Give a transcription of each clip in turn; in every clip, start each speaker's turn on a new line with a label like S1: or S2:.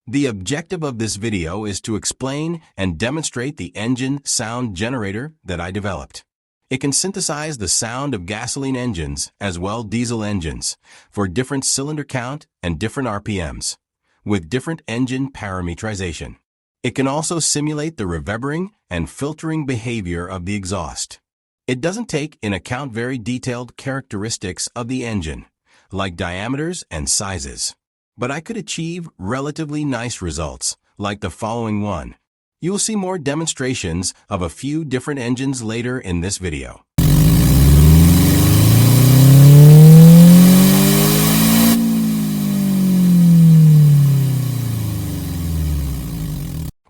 S1: The objective of this video is to explain and demonstrate the engine sound generator that I developed. It can synthesize the sound of gasoline engines as well diesel engines for different cylinder count and different RPMs, with different engine parametrization. It can also simulate the revebering and filtering behavior of the exhaust. It doesn't take in account very detailed characteristics of the engine, like diameters and sizes. But I could achieve relatively nice results, like the following one. You will see more demonstrations of a few different engines later in this video.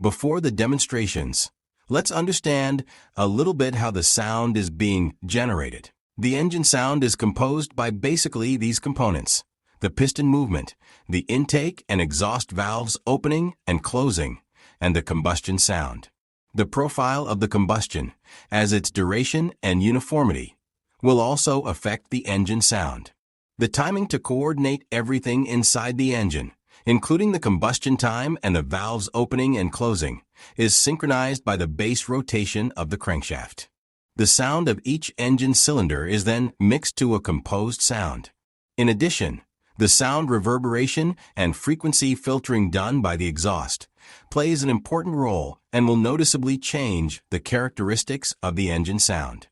S1: Before the demonstrations, let's understand a little bit how the sound is being generated. The engine sound is composed by basically these components: the piston movement, the intake and exhaust valves opening and closing, and the combustion sound. The profile of the combustion, as its duration and uniformity, will also affect the engine sound. The timing to coordinate everything inside the engine, including the combustion time and the valves opening and closing, is synchronized by the base rotation of the crankshaft. The sound of each engine cylinder is then mixed to a composed sound. In addition, the sound reverberation and frequency filtering done by the exhaust plays an important role and will noticeably change the characteristics of the engine sound.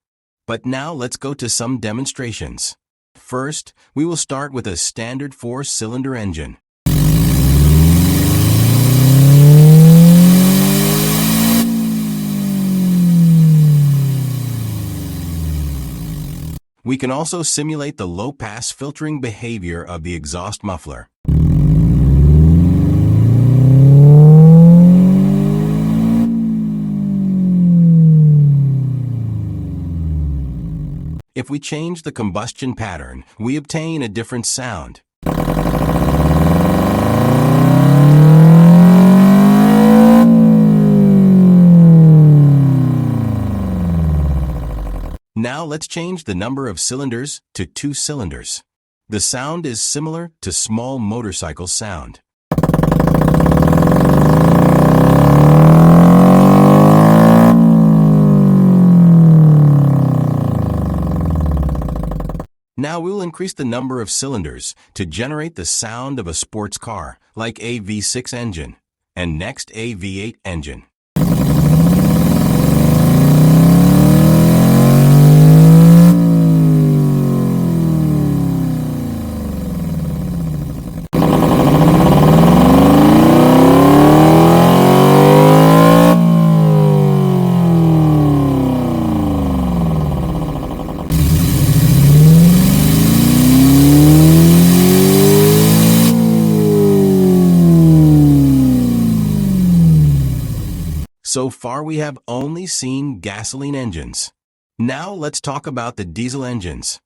S1: But now let's go to some demonstrations. First, we will start with a standard 4-cylinder engine. We can also simulate the low-pass filtering behavior of the exhaust muffler. If we change the combustion pattern, we obtain a different sound. Now let's change the number of cylinders to 2 cylinders. The sound is similar to small motorcycle sound. Now we will increase the number of cylinders to generate the sound of a sports car, like a V6 engine, and next a V8 engine. So far we have only seen gasoline engines. Now let's talk about the diesel engines.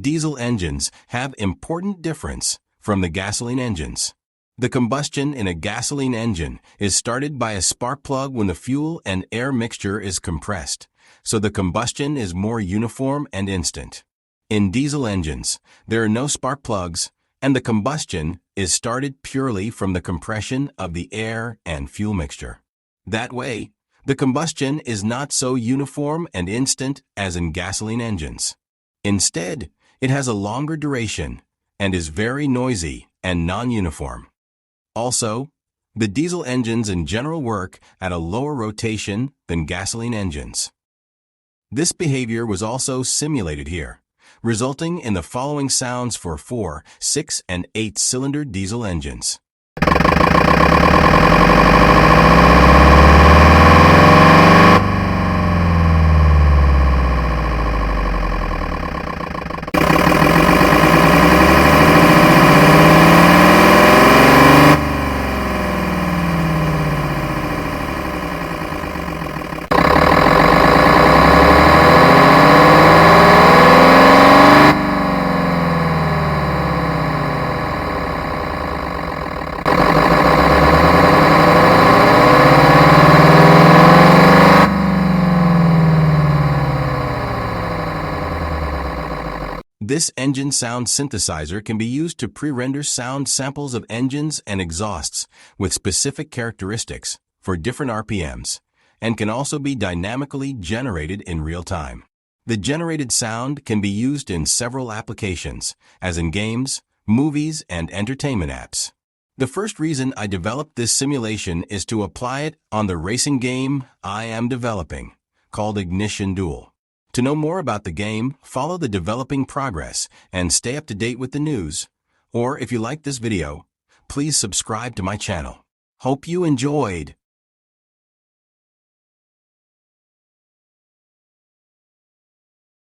S1: Diesel engines have important difference from the gasoline engines. The combustion in a gasoline engine is started by a spark plug when the fuel and air mixture is compressed, so the combustion is more uniform and instant. In diesel engines, there are no spark plugs, and the combustion is started purely from the compression of the air and fuel mixture. That way, the combustion is not so uniform and instant as in gasoline engines. Instead, it has a longer duration and is very noisy and non-uniform. Also, the diesel engines in general work at a lower rotation than gasoline engines. This behavior was also simulated here, resulting in the following sounds for 4, 6, and 8-cylinder diesel engines. This engine sound synthesizer can be used to pre-render sound samples of engines and exhausts with specific characteristics for different RPMs, and can also be dynamically generated in real time. The generated sound can be used in several applications, as in games, movies, and entertainment apps. The first reason I developed this simulation is to apply it on the racing game I am developing, called Ignition Duel. To know more about the game, follow the developing progress and stay up to date with the news. Or if you like this video, please subscribe to my channel. Hope you enjoyed.